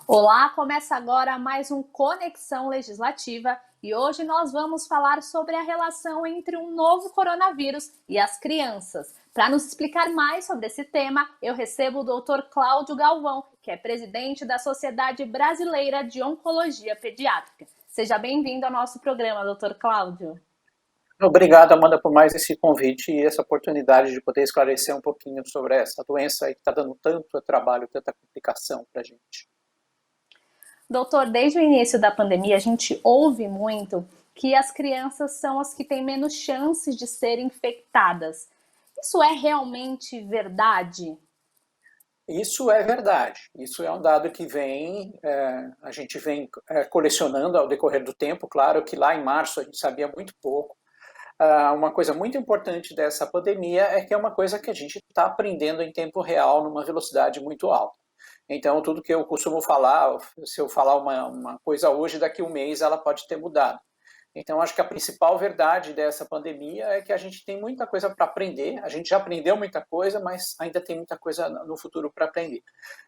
Olá, começa agora mais um Conexão Legislativa e hoje nós vamos falar sobre a relação entre um novo coronavírus e as crianças. Para nos explicar mais sobre esse tema, eu recebo o Dr. Cláudio Galvão, que é presidente da Sociedade Brasileira de Oncologia Pediátrica. Seja bem-vindo ao nosso programa, Dr. Cláudio. Obrigado, Amanda, por mais esse convite e essa oportunidade de poder esclarecer um pouquinho sobre essa doença que está dando tanto trabalho, tanta complicação para a gente. Doutor, desde o início da pandemia, a gente ouve muito que as crianças são as que têm menos chances de serem infectadas. Isso é realmente verdade? Isso é verdade. Isso é um dado que a gente vem colecionando ao decorrer do tempo. Claro que lá em março a gente sabia muito pouco. Uma coisa muito importante dessa pandemia é que é uma coisa que a gente está aprendendo em tempo real, numa velocidade muito alta. Então, tudo que eu costumo falar, se eu falar uma coisa hoje, daqui a um mês ela pode ter mudado. Então, acho que a principal verdade dessa pandemia é que a gente tem muita coisa para aprender. A gente já aprendeu muita coisa, mas ainda tem muita coisa no futuro para aprender.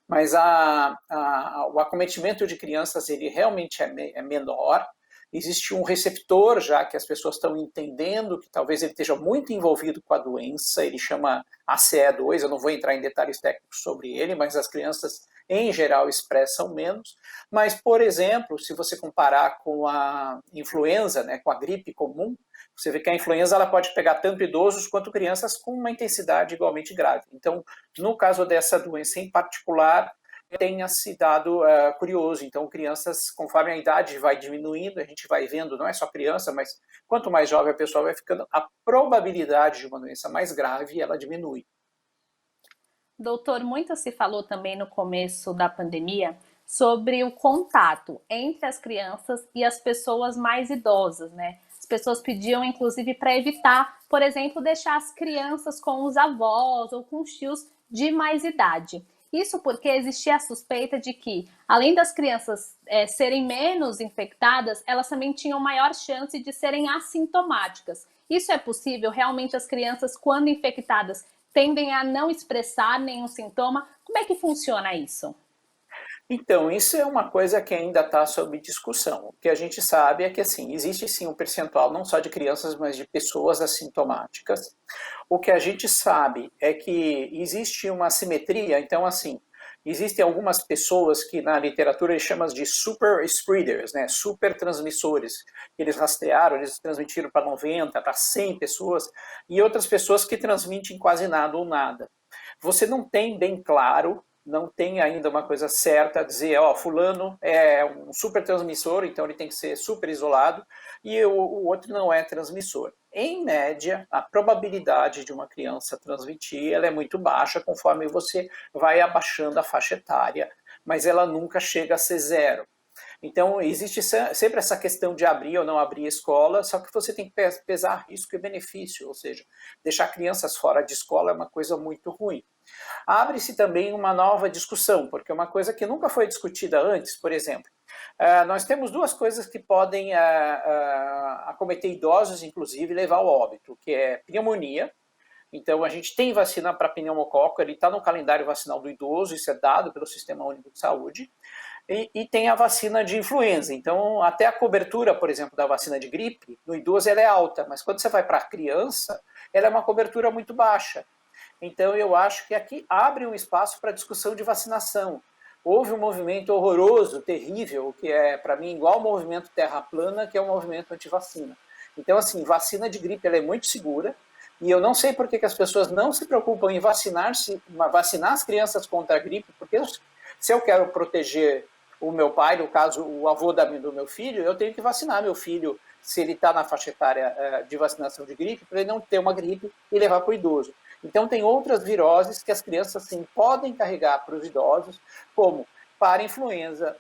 Mas o acometimento de crianças, ele realmente é menor. Existe um receptor já que as pessoas estão entendendo que talvez ele esteja muito envolvido com a doença, ele chama ACE2, eu não vou entrar em detalhes técnicos sobre ele, mas as crianças em geral expressam menos. Mas, por exemplo, se você comparar com a influenza, né, com a gripe comum, você vê que a influenza ela pode pegar tanto idosos quanto crianças com uma intensidade igualmente grave. Então, no caso dessa doença em particular, tenha se dado curioso. Então, crianças, conforme a idade vai diminuindo, a gente vai vendo, não é só criança, mas quanto mais jovem a pessoa vai ficando, a probabilidade de uma doença mais grave, ela diminui. Doutor, muito se falou também no começo da pandemia sobre o contato entre as crianças e as pessoas mais idosas, né? As pessoas pediam, inclusive, para evitar, por exemplo, deixar as crianças com os avós ou com os tios de mais idade. Isso porque existia a suspeita de que, além das crianças serem menos infectadas, elas também tinham maior chance de serem assintomáticas. Isso é possível? Realmente as crianças, quando infectadas, tendem a não expressar nenhum sintoma? Como é que funciona isso? Então, isso é uma coisa que ainda está sob discussão. O que a gente sabe é que, assim, existe sim um percentual não só de crianças, mas de pessoas assintomáticas. O que a gente sabe é que existe uma simetria, então, assim, existem algumas pessoas que na literatura eles chamam de super spreaders, né, super transmissores. Eles rastrearam, eles transmitiram para 90, para 100 pessoas, e outras pessoas que transmitem quase nada ou nada. Você não tem bem claro, não tem ainda uma coisa certa a dizer, ó, fulano é um super transmissor, então ele tem que ser super isolado, e o outro não é transmissor. Em média, a probabilidade de uma criança transmitir ela é muito baixa conforme você vai abaixando a faixa etária, mas ela nunca chega a ser zero. Então, existe sempre essa questão de abrir ou não abrir a escola, só que você tem que pesar risco e benefício, ou seja, deixar crianças fora de escola é uma coisa muito ruim. Abre-se também uma nova discussão, porque é uma coisa que nunca foi discutida antes, por exemplo. Nós temos duas coisas que podem acometer idosos, inclusive, e levar ao óbito, que é pneumonia. Então, a gente tem vacina para pneumococo, ele está no calendário vacinal do idoso, isso é dado pelo Sistema Único de Saúde. E tem a vacina de influenza. Então, até a cobertura, por exemplo, da vacina de gripe, no idoso ela é alta, mas quando você vai para a criança, ela é uma cobertura muito baixa. Então, eu acho que aqui abre um espaço para discussão de vacinação. Houve um movimento horroroso, terrível, que é, para mim, igual ao movimento Terra Plana, que é o movimento anti-vacina. Então, assim, vacina de gripe ela é muito segura, e eu não sei por que as pessoas não se preocupam em vacinar as crianças contra a gripe, porque se eu quero proteger o meu pai, no caso, o avô do meu filho, eu tenho que vacinar meu filho, se ele está na faixa etária de vacinação de gripe, para ele não ter uma gripe e levar para o idoso. Então, tem outras viroses que as crianças, sim, podem carregar para os idosos, como para influenza,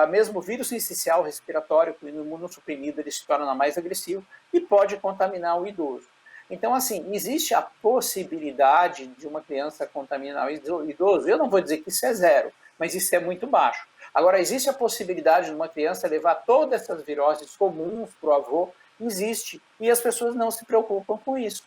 mesmo vírus sincicial respiratório, que o imunossuprimido ele se torna mais agressivo e pode contaminar o idoso. Então, assim, existe a possibilidade de uma criança contaminar o idoso. Eu não vou dizer que isso é zero, mas isso é muito baixo. Agora, existe a possibilidade de uma criança levar todas essas viroses comuns para o avô? Existe. E as pessoas não se preocupam com isso.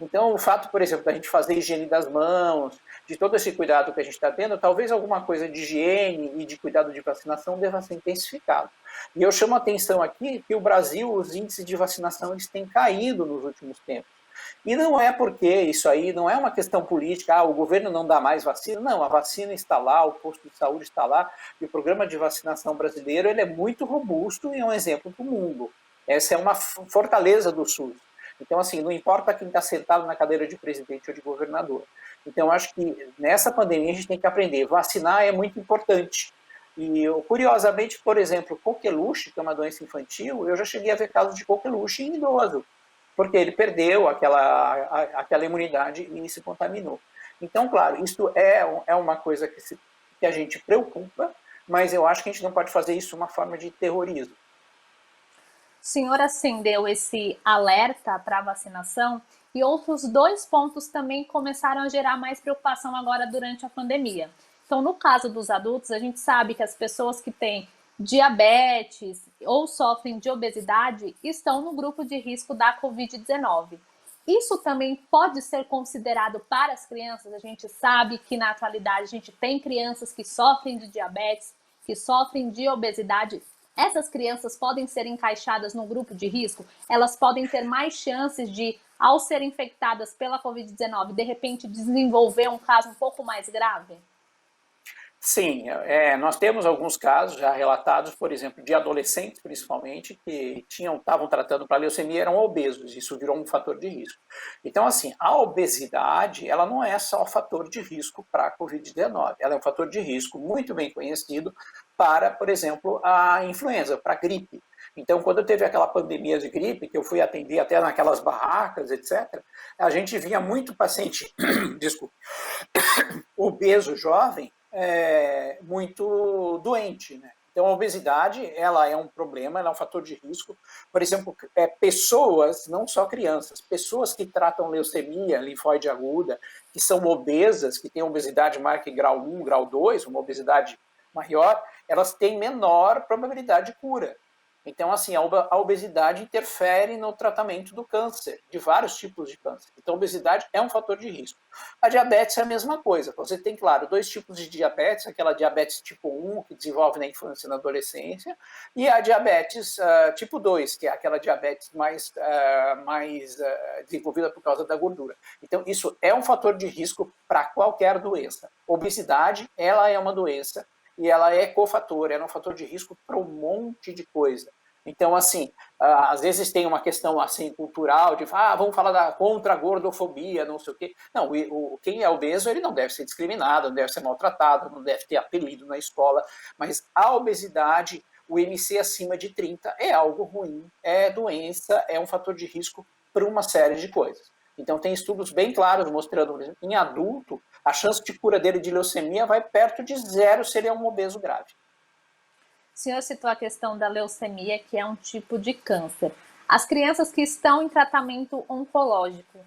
Então, o fato, por exemplo, da gente fazer higiene das mãos, de todo esse cuidado que a gente está tendo, talvez alguma coisa de higiene e de cuidado de vacinação deva ser intensificado. E eu chamo a atenção aqui que o Brasil, os índices de vacinação, eles têm caído nos últimos tempos. E não é porque isso aí não é uma questão política, o governo não dá mais vacina. Não, a vacina está lá, o posto de saúde está lá, e o programa de vacinação brasileiro ele é muito robusto e é um exemplo para o mundo. Essa é uma fortaleza do SUS. Então, assim, não importa quem está sentado na cadeira de presidente ou de governador. Então, acho que nessa pandemia a gente tem que aprender. Vacinar é muito importante. E, curiosamente, por exemplo, coqueluche, que é uma doença infantil, eu já cheguei a ver casos de coqueluche em idoso, porque ele perdeu aquela imunidade e se contaminou. Então, claro, isso é uma coisa que a gente preocupa, mas eu acho que a gente não pode fazer isso uma forma de terrorismo. O senhor acendeu esse alerta para a vacinação e outros dois pontos também começaram a gerar mais preocupação agora durante a pandemia. Então, no caso dos adultos, a gente sabe que as pessoas que têm diabetes ou sofrem de obesidade estão no grupo de risco da Covid-19. Isso também pode ser considerado para as crianças. A gente sabe que na atualidade a gente tem crianças que sofrem de diabetes, que sofrem de obesidade. Essas crianças podem ser encaixadas no grupo de risco? Elas podem ter mais chances de, ao serem infectadas pela Covid-19, de repente desenvolver um caso um pouco mais grave? Sim, nós temos alguns casos já relatados, por exemplo, de adolescentes, principalmente, que estavam tratando para leucemia, eram obesos, isso virou um fator de risco. Então, assim, a obesidade, ela não é só fator de risco para a Covid-19, ela é um fator de risco muito bem conhecido para, por exemplo, a influenza, para a gripe. Então, quando teve aquela pandemia de gripe, que eu fui atender até naquelas barracas, etc., a gente via muito paciente, desculpa, obeso jovem, muito doente, né? Então, a obesidade, ela é um problema, ela é um fator de risco. Por exemplo, pessoas, não só crianças, pessoas que tratam leucemia, linfóide aguda, que são obesas, que têm obesidade marca grau 1, grau 2, uma obesidade maior, elas têm menor probabilidade de cura. Então, assim, a obesidade interfere no tratamento do câncer, de vários tipos de câncer. Então, a obesidade é um fator de risco. A diabetes é a mesma coisa. Você tem, claro, dois tipos de diabetes, aquela diabetes tipo 1, que desenvolve na infância e na adolescência, e a diabetes tipo 2, que é aquela diabetes mais desenvolvida por causa da gordura. Então, isso é um fator de risco para qualquer doença. Obesidade, ela é uma doença, e ela é cofator, ela é um fator de risco para um monte de coisa. Então, assim, às vezes tem uma questão assim cultural de vamos falar contra a gordofobia, não sei o quê. Não, quem é obeso, ele não deve ser discriminado, não deve ser maltratado, não deve ter apelido na escola, mas a obesidade, o IMC acima de 30 é algo ruim, é doença, é um fator de risco para uma série de coisas. Então, tem estudos bem claros mostrando, por exemplo, em adulto, a chance de cura dele de leucemia vai perto de zero se ele é um obeso grave. O senhor citou a questão da leucemia, que é um tipo de câncer. As crianças que estão em tratamento oncológico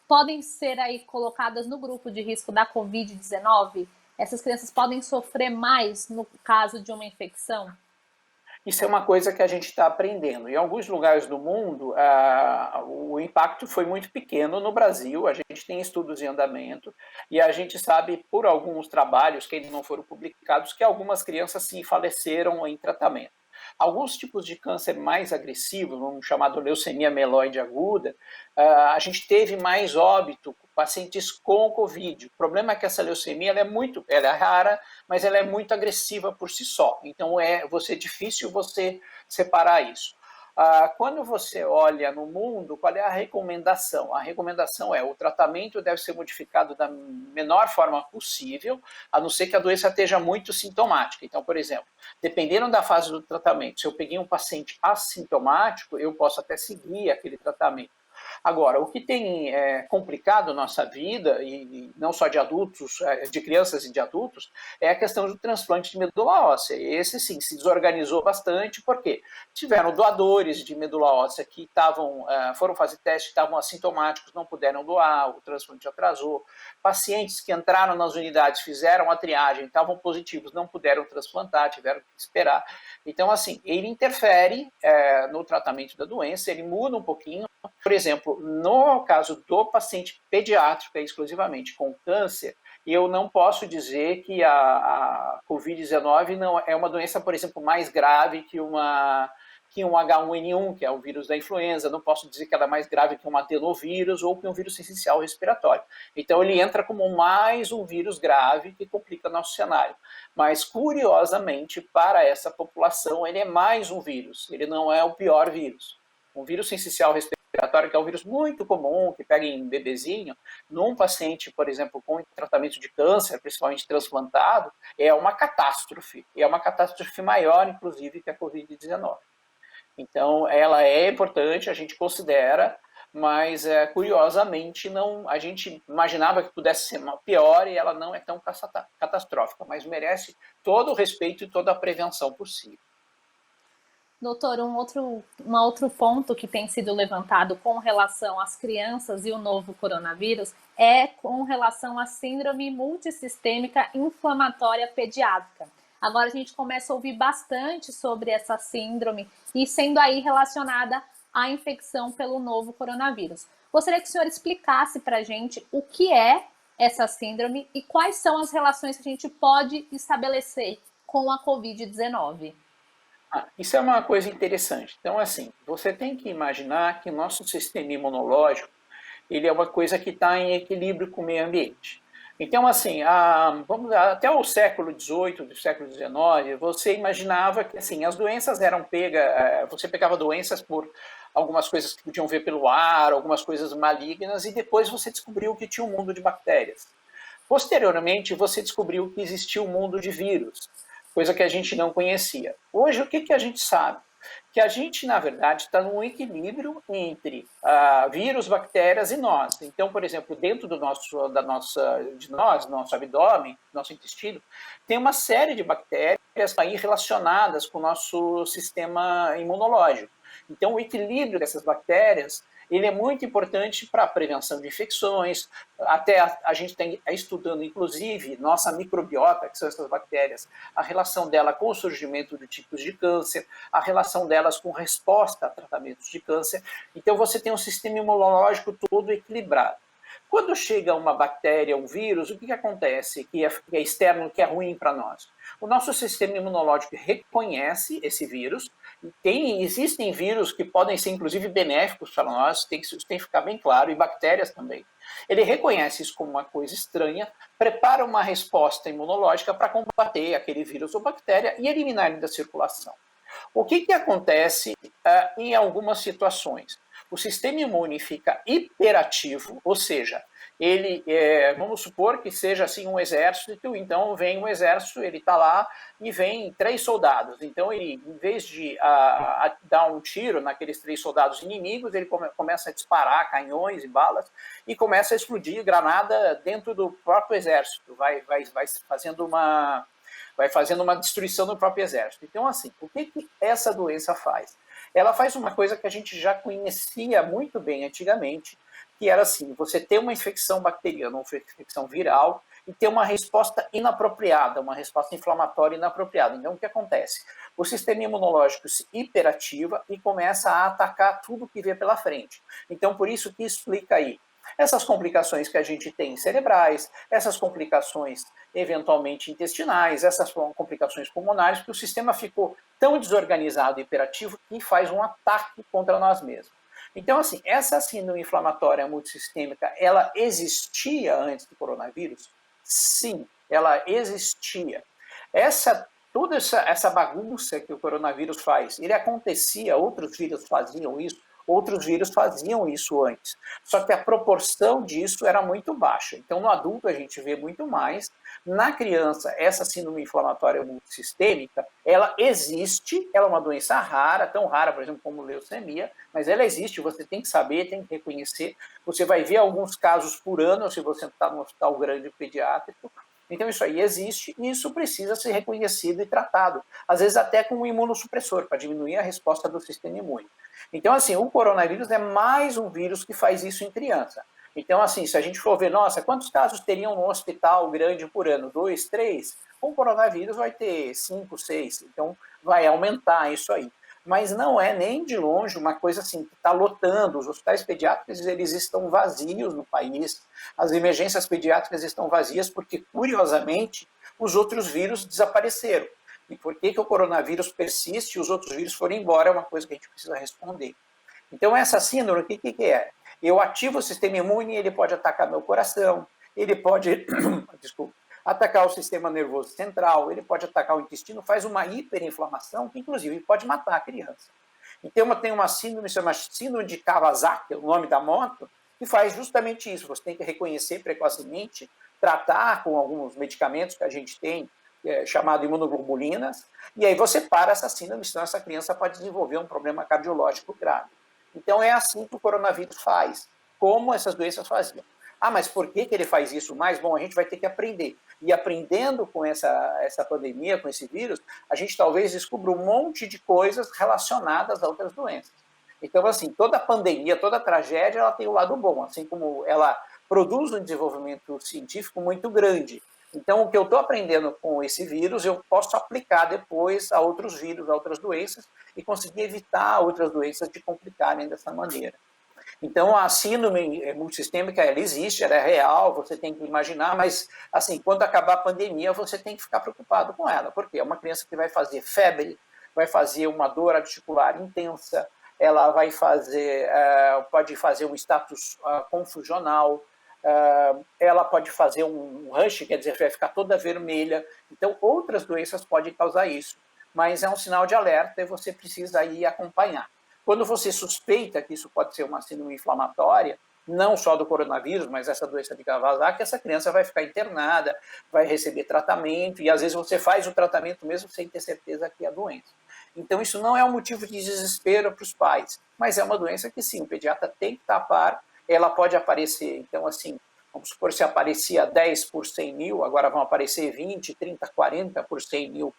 podem ser aí colocadas no grupo de risco da Covid-19? Essas crianças podem sofrer mais no caso de uma infecção? Isso é uma coisa que a gente está aprendendo. Em alguns lugares do mundo, o impacto foi muito pequeno. No Brasil, a gente tem estudos em andamento e a gente sabe, por alguns trabalhos que ainda não foram publicados, que algumas crianças sim faleceram em tratamento. Alguns tipos de câncer mais agressivos, vamos chamar de leucemia mieloide aguda, a gente teve mais óbito pacientes com Covid. O problema é que essa leucemia ela é rara, mas ela é muito agressiva por si só. Então é difícil você separar isso. Quando você olha no mundo, qual é a recomendação? A recomendação é o tratamento deve ser modificado da menor forma possível, a não ser que a doença esteja muito sintomática. Então, por exemplo, dependendo da fase do tratamento, se eu peguei um paciente assintomático, eu posso até seguir aquele tratamento. Agora, o que tem complicado nossa vida, e não só de adultos, de crianças e de adultos, é a questão do transplante de medula óssea. Esse, sim, se desorganizou bastante, porque tiveram doadores de medula óssea que foram fazer teste, estavam assintomáticos, não puderam doar, o transplante atrasou. Pacientes que entraram nas unidades, fizeram a triagem, estavam positivos, não puderam transplantar, tiveram que esperar. Então, assim, ele interfere no tratamento da doença, ele muda um pouquinho, Por exemplo, no caso do paciente pediátrico, exclusivamente com câncer, eu não posso dizer que a Covid-19 não é uma doença, por exemplo, mais grave que um H1N1, que é o vírus da influenza. Não posso dizer que ela é mais grave que um adenovírus ou que um vírus essencial respiratório. Então, ele entra como mais um vírus grave que complica nosso cenário. Mas, curiosamente, para essa população, ele é mais um vírus. Ele não é o pior vírus. Um vírus essencial respiratório, que é um vírus muito comum, que pega em bebezinho, num paciente, por exemplo, com tratamento de câncer, principalmente transplantado, é uma catástrofe. É uma catástrofe maior, inclusive, que a Covid-19. Então, ela é importante, a gente considera, mas curiosamente não, a gente imaginava que pudesse ser pior e ela não é tão catastrófica, mas merece todo o respeito e toda a prevenção possível. Doutor, um outro ponto que tem sido levantado com relação às crianças e o novo coronavírus é com relação à síndrome multissistêmica inflamatória pediátrica. Agora a gente começa a ouvir bastante sobre essa síndrome e sendo aí relacionada à infecção pelo novo coronavírus. Gostaria que o senhor explicasse para a gente o que é essa síndrome e quais são as relações que a gente pode estabelecer com a Covid-19. Isso é uma coisa interessante. Então, assim, você tem que imaginar que nosso sistema imunológico ele é uma coisa que está em equilíbrio com o meio ambiente. Então, assim, vamos até o século XVIII, do século XIX, você imaginava que assim, as doenças eram você pegava doenças por algumas coisas que podiam ver pelo ar, algumas coisas malignas, e depois você descobriu que tinha um mundo de bactérias. Posteriormente, você descobriu que existia um mundo de vírus, coisa que a gente não conhecia. Hoje, o que a gente sabe? Que a gente, na verdade, está num equilíbrio entre vírus, bactérias e nós. Então, por exemplo, dentro de nosso abdômen, nosso intestino, tem uma série de bactérias aí relacionadas com o nosso sistema imunológico. Então, o equilíbrio dessas bactérias ele é muito importante para a prevenção de infecções, até a gente está estudando, inclusive, nossa microbiota, que são essas bactérias, a relação dela com o surgimento de tipos de câncer, a relação delas com resposta a tratamentos de câncer. Então, você tem um sistema imunológico todo equilibrado. Quando chega uma bactéria, um vírus, o que acontece que é externo, que é ruim para nós? O nosso sistema imunológico reconhece esse vírus, existem vírus que podem ser, inclusive, benéficos para nós, isso tem que ficar bem claro, e bactérias também. Ele reconhece isso como uma coisa estranha, prepara uma resposta imunológica para combater aquele vírus ou bactéria e eliminar ele da circulação. O que acontece em algumas situações? O sistema imune fica hiperativo, ou seja, ele, vamos supor que seja assim um exército, então vem um exército, ele está lá e vem 3 soldados. Então, ele, em vez de dar um tiro naqueles 3 soldados inimigos, ele começa a disparar canhões e balas e começa a explodir granada dentro do próprio exército, vai fazendo uma destruição no próprio exército. Então, assim, o que essa doença faz? Ela faz uma coisa que a gente já conhecia muito bem antigamente, que era assim, você ter uma infecção bacteriana, uma infecção viral, e ter uma resposta inapropriada, uma resposta inflamatória inapropriada. Então, o que acontece? O sistema imunológico se hiperativa e começa a atacar tudo que vê pela frente. Então, por isso que explica aí essas complicações que a gente tem cerebrais, essas complicações eventualmente intestinais, essas complicações pulmonares, que o sistema ficou tão desorganizado e hiperativo que faz um ataque contra nós mesmos. Então, assim, essa síndrome inflamatória multissistêmica, ela existia antes do coronavírus? Sim, ela existia. Toda essa bagunça que o coronavírus faz, ele acontecia, outros vírus faziam isso, outros vírus faziam isso antes. Só que a proporção disso era muito baixa. Então, no adulto, a gente vê muito mais. Na criança, essa síndrome inflamatória multissistêmica, ela existe, ela é uma doença rara, tão rara, por exemplo, como leucemia, mas ela existe, você tem que saber, tem que reconhecer. Você vai ver alguns casos por ano, se você está no hospital grande pediátrico. Então, isso aí existe e isso precisa ser reconhecido e tratado. Às vezes até com um imunossupressor, para diminuir a resposta do sistema imune. Então, assim, o coronavírus é mais um vírus que faz isso em criança. Então, assim, se a gente for ver, nossa, quantos casos teriam no hospital grande por ano? 2, 3? Com o coronavírus vai ter 5, 6. Então, vai aumentar isso aí. mas não é nem de longe uma coisa assim que está lotando. Os hospitais pediátricos eles estão vazios no país, as emergências pediátricas estão vazias porque, curiosamente, os outros vírus desapareceram. E por que o coronavírus persiste e os outros vírus foram embora é uma coisa que a gente precisa responder. Então, essa síndrome, o que é? Eu ativo o sistema imune, ele pode atacar meu coração, ele pode desculpa, atacar o sistema nervoso central, ele pode atacar o intestino, faz uma hiperinflamação que, inclusive, pode matar a criança. Então, tem uma síndrome, chama síndrome de Kawasaki, o nome da moto, que faz justamente isso. Você tem que reconhecer precocemente, tratar com alguns medicamentos que a gente tem, chamado imunoglobulinas, e aí você para essa síndrome, senão essa criança pode desenvolver um problema cardiológico grave. Então, é assim que o coronavírus faz, como essas doenças faziam. Ah, mas por que ele faz isso mais? Bom, a gente vai ter que aprender. E aprendendo com essa pandemia, com esse vírus, a gente talvez descubra um monte de coisas relacionadas a outras doenças. Então, assim, toda pandemia, toda tragédia, ela tem o lado bom, assim como ela produz um desenvolvimento científico muito grande. Então, o que eu estou aprendendo com esse vírus, eu posso aplicar depois a outros vírus, a outras doenças, e conseguir evitar outras doenças de complicarem dessa maneira. Então, a síndrome multissistêmica, ela existe, ela é real, você tem que imaginar, mas, assim, quando acabar a pandemia, você tem que ficar preocupado com ela, porque é uma criança que vai fazer febre, vai fazer uma dor articular intensa, ela vai fazer, pode fazer um status confusional, ela pode fazer um rush, quer dizer, vai ficar toda vermelha. Então, outras doenças podem causar isso, mas é um sinal de alerta e você precisa ir acompanhar. Quando você suspeita que isso pode ser uma síndrome inflamatória, não só do coronavírus, mas essa doença de Kawasaki, essa criança vai ficar internada, vai receber tratamento, e às vezes você faz o tratamento mesmo sem ter certeza que é a doença. Então, isso não é um motivo de desespero para os pais, mas é uma doença que, sim, o pediatra tem que tapar, ela pode aparecer. Então, assim, vamos supor, se aparecia 10 por 100 mil, agora vão aparecer 20, 30, 40 por 100 mil,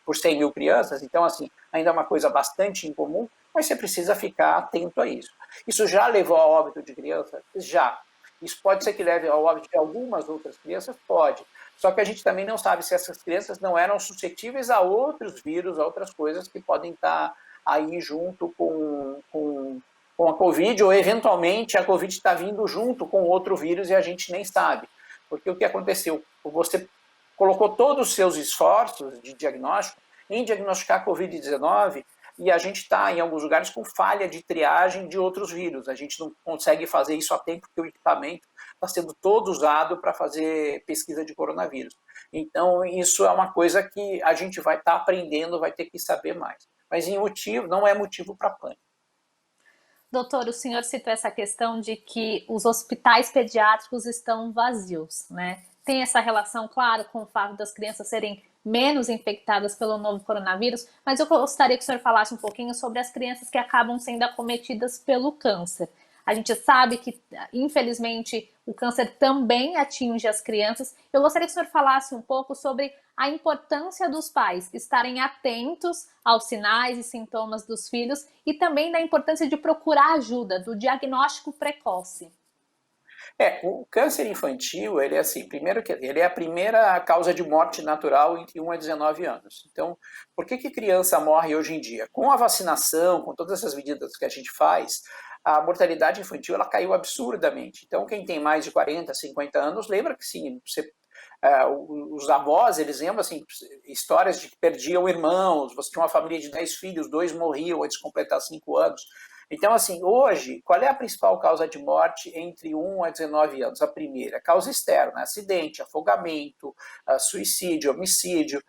por 100 mil crianças. Então, assim, ainda é uma coisa bastante incomum, mas você precisa ficar atento a isso. Isso já levou ao óbito de crianças? Já. Isso pode ser que leve ao óbito de algumas outras crianças? Pode. Só que a gente também não sabe se essas crianças não eram suscetíveis a outros vírus, a outras coisas que podem estar aí junto com a Covid, ou eventualmente a Covid está vindo junto com outro vírus e a gente nem sabe. Porque o que aconteceu? Você colocou todos os seus esforços de diagnóstico em diagnosticar a Covid-19 e a gente está, em alguns lugares, com falha de triagem de outros vírus. A gente não consegue fazer isso a tempo porque o equipamento está sendo todo usado para fazer pesquisa de coronavírus. Então, isso é uma coisa que a gente vai estar aprendendo, vai ter que saber mais. Mas em motivo, não é motivo para pânico. Doutor, o senhor citou essa questão de que os hospitais pediátricos estão vazios, né? Tem essa relação, claro, com o fato das crianças serem menos infectadas pelo novo coronavírus, mas eu gostaria que o senhor falasse um pouquinho sobre as crianças que acabam sendo acometidas pelo câncer. A gente sabe que, infelizmente, o câncer também atinge as crianças. Eu gostaria que o senhor falasse um pouco sobre a importância dos pais estarem atentos aos sinais e sintomas dos filhos e também da importância de procurar ajuda, do diagnóstico precoce. O câncer infantil, ele é assim, primeiro que ele é a primeira causa de morte natural entre 1 a 19 anos. Então, por que criança morre hoje em dia? Com a vacinação, com todas essas medidas que a gente faz, a mortalidade infantil ela caiu absurdamente. Então, quem tem mais de 40, 50 anos, lembra que sim, os avós, eles lembram assim, histórias de que perdiam irmãos, você tinha uma família de 10 filhos, 2 morriam antes de completar 5 anos. Então, assim, hoje, qual é a principal causa de morte entre 1 a 19 anos? A primeira, causa externa, acidente, afogamento, suicídio, homicídio.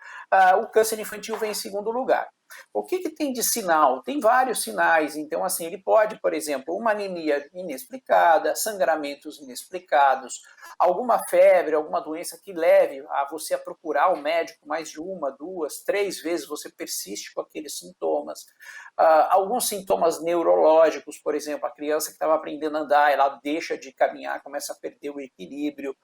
O câncer infantil vem em segundo lugar. O que tem de sinal? Tem vários sinais. Então, assim, ele pode, por exemplo, uma anemia inexplicada, sangramentos inexplicados, alguma febre, alguma doença que leve a você a procurar o médico mais de 1, 2, 3 vezes, você persiste com aqueles sintomas. Alguns sintomas neurológicos, por exemplo, a criança que estava aprendendo a andar, ela deixa de caminhar, começa a perder o equilíbrio.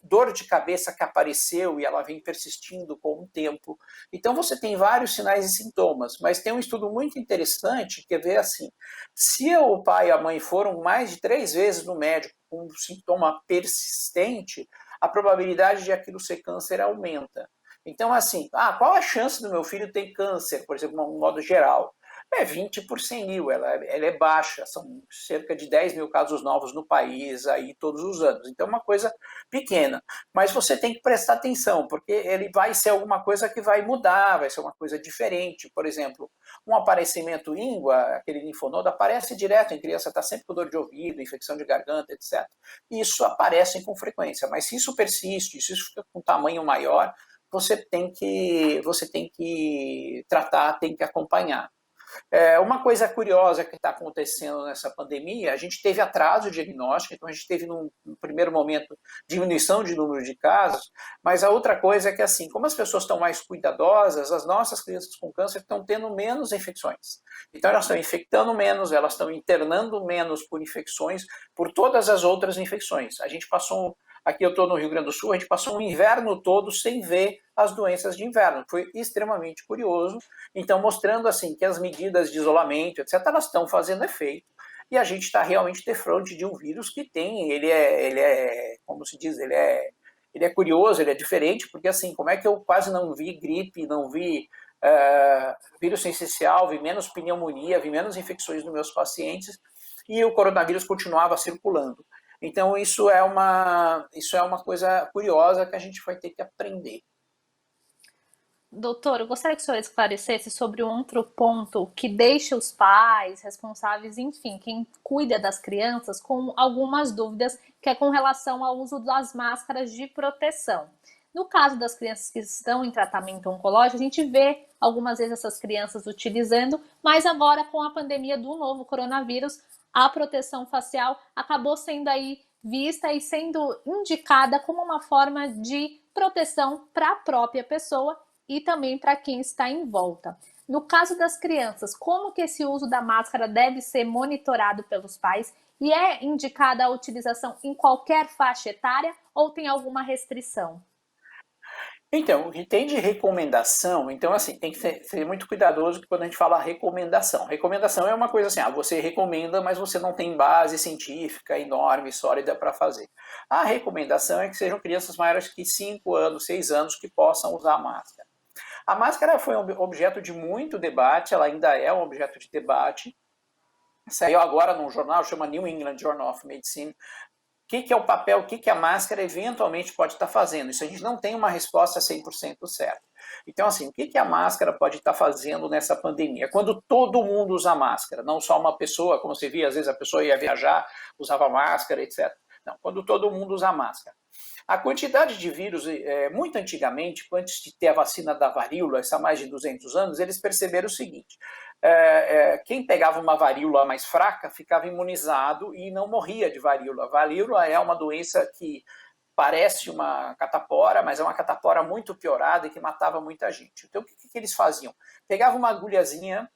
Dor de cabeça que apareceu e ela vem persistindo com o tempo. Então, você tem vários sinais e sintomas, mas tem um estudo muito interessante que vê assim, se o pai e a mãe foram mais de 3 vezes no médico com um sintoma persistente, a probabilidade de aquilo ser câncer aumenta. Então, assim, qual a chance do meu filho ter câncer, por exemplo, de um modo geral? É 20 por 100 mil, ela é baixa, são cerca de 10 mil casos novos no país aí todos os anos. Então é uma coisa pequena, mas você tem que prestar atenção, porque ele vai ser alguma coisa que vai mudar, vai ser uma coisa diferente. Por exemplo, um aparecimento íngua, aquele linfonodo, aparece direto em criança, está sempre com dor de ouvido, infecção de garganta, etc. E isso aparece com frequência, mas se isso persiste, se isso fica com tamanho maior, você tem que tratar, tem que acompanhar. Uma coisa curiosa que está acontecendo nessa pandemia, a gente teve atraso diagnóstico, então a gente teve no primeiro momento diminuição de número de casos, mas a outra coisa é que assim, como as pessoas estão mais cuidadosas, as nossas crianças com câncer estão tendo menos infecções. Então elas estão infectando menos, elas estão internando menos por infecções, por todas as outras infecções. A gente passou aqui eu estou no Rio Grande do Sul, a gente passou um inverno todo sem ver as doenças de inverno. Foi extremamente curioso. Então, mostrando assim que as medidas de isolamento, etc., elas estão fazendo efeito. E a gente está realmente defronte de um vírus que tem, como se diz, ele é curioso, ele é diferente, porque assim, como é que eu quase não vi gripe, não vi vírus essencial, vi menos pneumonia, vi menos infecções nos meus pacientes, e o coronavírus continuava circulando. Então, isso é uma coisa curiosa que a gente vai ter que aprender. Doutor, eu gostaria que o senhor esclarecesse sobre um outro ponto que deixa os pais, responsáveis, enfim, quem cuida das crianças, com algumas dúvidas, que é com relação ao uso das máscaras de proteção. No caso das crianças que estão em tratamento oncológico, a gente vê algumas vezes essas crianças utilizando, mas agora com a pandemia do novo coronavírus, a proteção facial acabou sendo aí vista e sendo indicada como uma forma de proteção para a própria pessoa e também para quem está em volta. No caso das crianças, como que esse uso da máscara deve ser monitorado pelos pais e é indicada a utilização em qualquer faixa etária ou tem alguma restrição? Então, o que tem de recomendação, então assim, tem que ser muito cuidadoso quando a gente fala recomendação. Recomendação é uma coisa assim, você recomenda, mas você não tem base científica enorme, sólida para fazer. A recomendação é que sejam crianças maiores que 5 anos, 6 anos que possam usar máscara. A máscara foi um objeto de muito debate, ela ainda é um objeto de debate. Saiu agora num jornal, chama New England Journal of Medicine. O que é o papel, o que a máscara eventualmente pode estar fazendo? Isso a gente não tem uma resposta 100% certa. Então, assim, o que a máscara pode estar fazendo nessa pandemia? Quando todo mundo usa máscara, não só uma pessoa, como você via, às vezes a pessoa ia viajar, usava máscara, etc. Não, quando todo mundo usa máscara. A quantidade de vírus, muito antigamente, antes de ter a vacina da varíola, há mais de 200 anos, eles perceberam o seguinte, quem pegava uma varíola mais fraca ficava imunizado e não morria de varíola. A varíola é uma doença que parece uma catapora, mas é uma catapora muito piorada e que matava muita gente. Então, o que eles faziam? Pegava uma agulhazinha,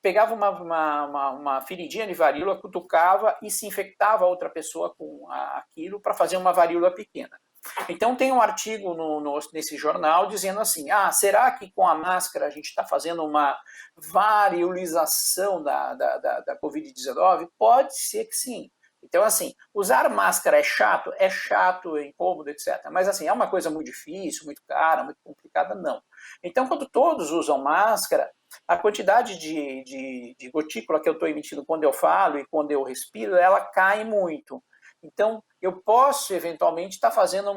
pegava uma feridinha de varíola, cutucava e se infectava a outra pessoa com aquilo para fazer uma varíola pequena. Então tem um artigo nesse jornal dizendo assim, será que com a máscara a gente está fazendo uma variolização da Covid-19? Pode ser que sim. Então, assim, usar máscara é chato, é incômodo, etc. Mas, assim, é uma coisa muito difícil, muito cara, muito complicada? Não. Então, quando todos usam máscara, a quantidade de gotícula que eu estou emitindo quando eu falo e quando eu respiro, ela cai muito. Então, eu posso, eventualmente, estar fazendo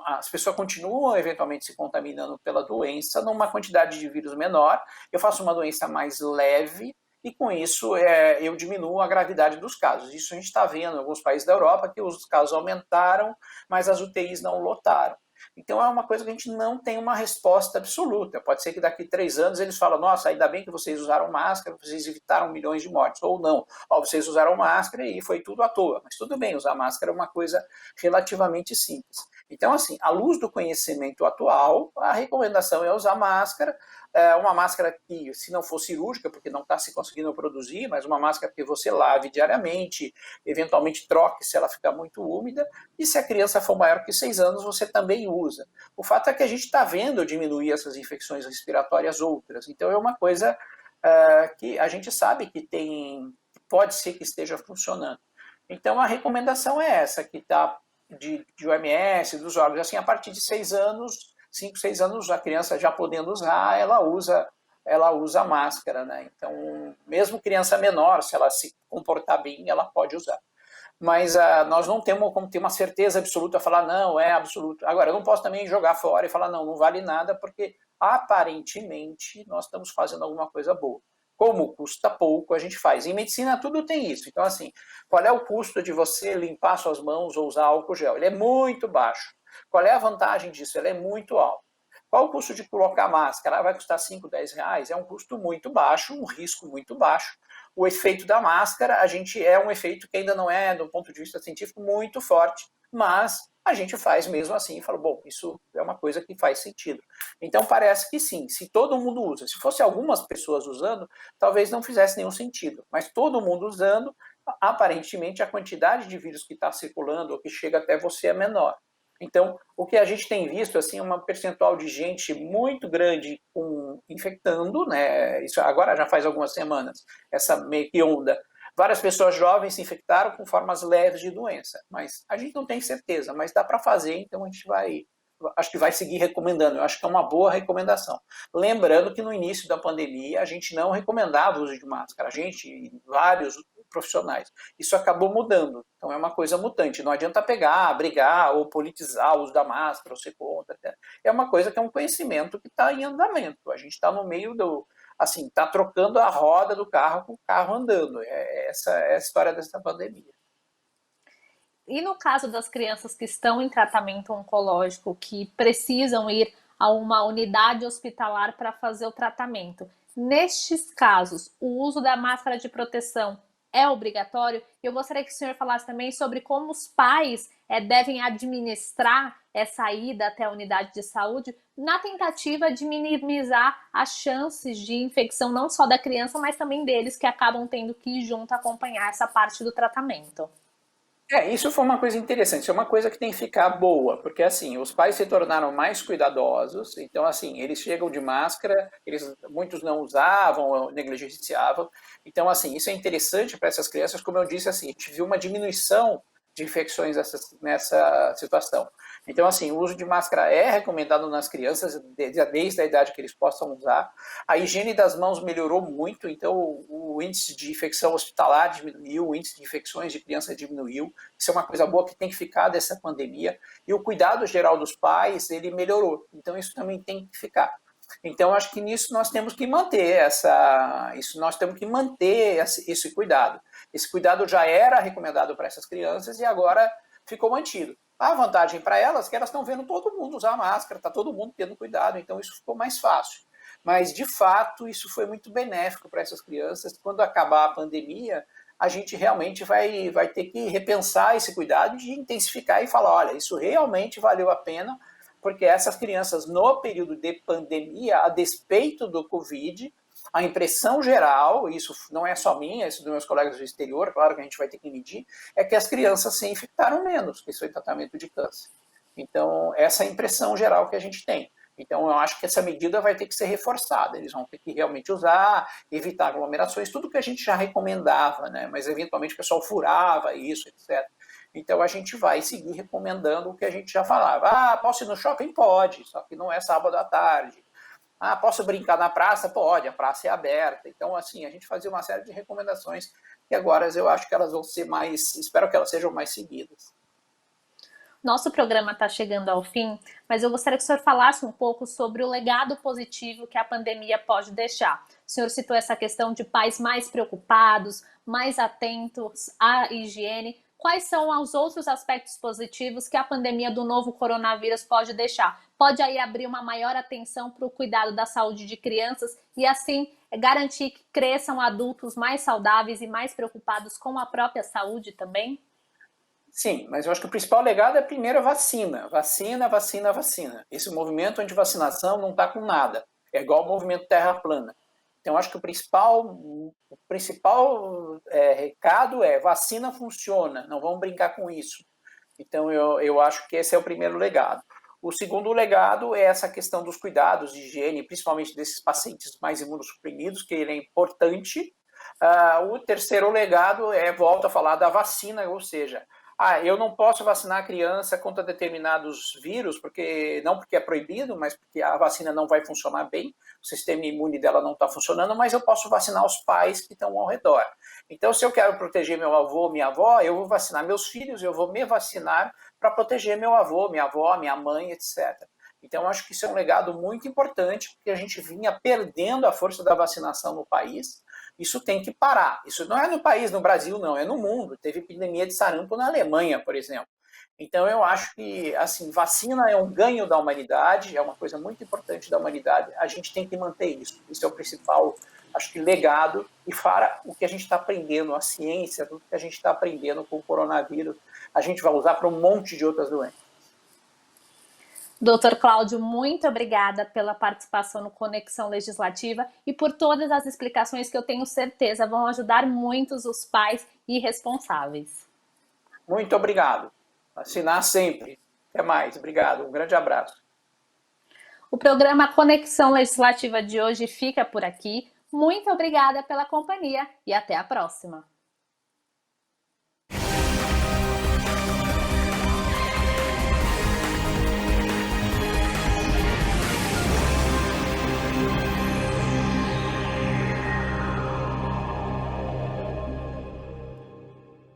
as pessoas continuam, eventualmente, se contaminando pela doença numa quantidade de vírus menor, eu faço uma doença mais leve, e com isso eu diminuo a gravidade dos casos. Isso a gente está vendo em alguns países da Europa, que os casos aumentaram, mas as UTIs não lotaram. Então é uma coisa que a gente não tem uma resposta absoluta. Pode ser que daqui 3 anos eles falam, nossa, ainda bem que vocês usaram máscara, vocês evitaram milhões de mortes. Ou não, vocês usaram máscara e foi tudo à toa. Mas tudo bem, usar máscara é uma coisa relativamente simples. Então, assim, à luz do conhecimento atual, a recomendação é usar máscara, uma máscara que, se não for cirúrgica, porque não está se conseguindo produzir, mas uma máscara que você lave diariamente, eventualmente troque se ela ficar muito úmida, e se a criança for maior que 6 anos, você também usa. O fato é que a gente está vendo diminuir essas infecções respiratórias outras, então é uma coisa que a gente sabe que pode ser que esteja funcionando. Então a recomendação é essa, que está de OMS, dos órgãos, assim, a partir de 6 anos, 5, 6 anos, a criança já podendo usar, ela usa ela usa máscara, né? Então, mesmo criança menor, se ela se comportar bem, ela pode usar. Mas nós não temos como ter uma certeza absoluta, falar, não, é absoluto. Agora, eu não posso também jogar fora e falar, não, não vale nada, porque aparentemente nós estamos fazendo alguma coisa boa. Como custa pouco, a gente faz. Em medicina, tudo tem isso. Então, assim, qual é o custo de você limpar suas mãos ou usar álcool gel? Ele é muito baixo. Qual é a vantagem disso? Ele é muito alto. Qual o custo de colocar máscara? Vai custar 5, 10 reais? É um custo muito baixo, um risco muito baixo. O efeito da máscara, a gente é um efeito que ainda não é, do ponto de vista científico, muito forte, mas a gente faz mesmo assim e fala, bom, isso é uma coisa que faz sentido. Então parece que sim, se todo mundo usa, se fosse algumas pessoas usando, talvez não fizesse nenhum sentido, mas todo mundo usando, aparentemente a quantidade de vírus que está circulando ou que chega até você é menor. Então, o que a gente tem visto assim, é uma percentual de gente muito grande infectando, né? Isso agora já faz algumas semanas, essa meio que onda. Várias pessoas jovens se infectaram com formas leves de doença, mas a gente não tem certeza, mas dá para fazer, então a gente vai, acho que vai seguir recomendando, eu acho que é uma boa recomendação. Lembrando que no início da pandemia a gente não recomendava o uso de máscara, a gente, vários profissionais. Isso acabou mudando, então é uma coisa mutante, não adianta pegar, brigar ou politizar o uso da máscara ou ser contra. É uma coisa que é um conhecimento que está em andamento, a gente está no meio do, assim, está trocando a roda do carro com o carro andando, essa é a história dessa pandemia. E no caso das crianças que estão em tratamento oncológico, que precisam ir a uma unidade hospitalar para fazer o tratamento, nestes casos, o uso da máscara de proteção é obrigatório? Eu gostaria que o senhor falasse também sobre como os pais devem administrar essa ida até a unidade de saúde na tentativa de minimizar as chances de infecção não só da criança, mas também deles que acabam tendo que ir junto acompanhar essa parte do tratamento. Isso foi uma coisa interessante, isso é uma coisa que tem que ficar boa, porque assim, os pais se tornaram mais cuidadosos, então assim, eles chegam de máscara, muitos não usavam, negligenciavam, então assim, isso é interessante para essas crianças, como eu disse assim, a gente viu uma diminuição de infecções nessa situação. Então, assim, o uso de máscara é recomendado nas crianças desde a idade que eles possam usar. A higiene das mãos melhorou muito, então o índice de infecção hospitalar diminuiu, o índice de infecções de criança diminuiu. Isso é uma coisa boa que tem que ficar dessa pandemia. E o cuidado geral dos pais, ele melhorou. Então, isso também tem que ficar. Então, acho que nisso nós temos que manter esse cuidado. Esse cuidado já era recomendado para essas crianças e agora ficou mantido. A vantagem para elas é que elas estão vendo todo mundo usar máscara, está todo mundo tendo cuidado, então isso ficou mais fácil. Mas, de fato, isso foi muito benéfico para essas crianças. Quando acabar a pandemia, a gente realmente vai ter que repensar esse cuidado e intensificar e falar, olha, isso realmente valeu a pena, porque essas crianças, no período de pandemia, a despeito do Covid, a impressão geral, isso não é só minha, isso dos meus colegas do exterior, claro que a gente vai ter que medir, é que as crianças se infectaram menos com esse tratamento de câncer. Então, essa é a impressão geral que a gente tem. Então, eu acho que essa medida vai ter que ser reforçada. Eles vão ter que realmente usar, evitar aglomerações, tudo que a gente já recomendava, né? Mas eventualmente o pessoal furava isso, etc. Então, a gente vai seguir recomendando o que a gente já falava. Ah, posso ir no shopping? Pode, só que não é sábado à tarde. Ah, posso brincar na praça? Pode, a praça é aberta. Então, assim, a gente fazia uma série de recomendações que agora eu acho que elas vão ser mais, espero que elas sejam mais seguidas. Nosso programa está chegando ao fim, mas eu gostaria que o senhor falasse um pouco sobre o legado positivo que a pandemia pode deixar. O senhor citou essa questão de pais mais preocupados, mais atentos à higiene. Quais são os outros aspectos positivos que a pandemia do novo coronavírus pode deixar? Pode aí abrir uma maior atenção para o cuidado da saúde de crianças e assim garantir que cresçam adultos mais saudáveis e mais preocupados com a própria saúde também? Sim, mas eu acho que o principal legado é primeiro a vacina. Vacina, vacina, vacina. Esse movimento anti-vacinação não está com nada. É igual o movimento terra plana. Então, acho que o principal recado é vacina funciona, não vamos brincar com isso. Então, eu acho que esse é o primeiro legado. O segundo legado é essa questão dos cuidados de higiene, principalmente desses pacientes mais imunossuprimidos, que ele é importante. O terceiro legado volto a falar da vacina, ou seja, Eu não posso vacinar a criança contra determinados vírus, não porque é proibido, mas porque a vacina não vai funcionar bem, o sistema imune dela não está funcionando, mas eu posso vacinar os pais que estão ao redor. Então, se eu quero proteger meu avô, minha avó, eu vou vacinar meus filhos, eu vou me vacinar para proteger meu avô, minha avó, minha mãe, etc. Então, eu acho que isso é um legado muito importante, porque a gente vinha perdendo a força da vacinação no país. Isso tem que parar. Isso não é no país, no Brasil, não, é no mundo. Teve epidemia de sarampo na Alemanha, por exemplo. Então, eu acho que, assim, vacina é um ganho da humanidade, é uma coisa muito importante da humanidade. A gente tem que manter isso. Isso é o principal, acho que, legado. E fora o que a gente está aprendendo, a ciência, tudo que a gente está aprendendo com o coronavírus, a gente vai usar para um monte de outras doenças. Doutor Cláudio, muito obrigada pela participação no Conexão Legislativa e por todas as explicações que eu tenho certeza vão ajudar muitos os pais e responsáveis. Muito obrigado. Vacinar sempre. Até mais. Obrigado. Um grande abraço. O programa Conexão Legislativa de hoje fica por aqui. Muito obrigada pela companhia e até a próxima.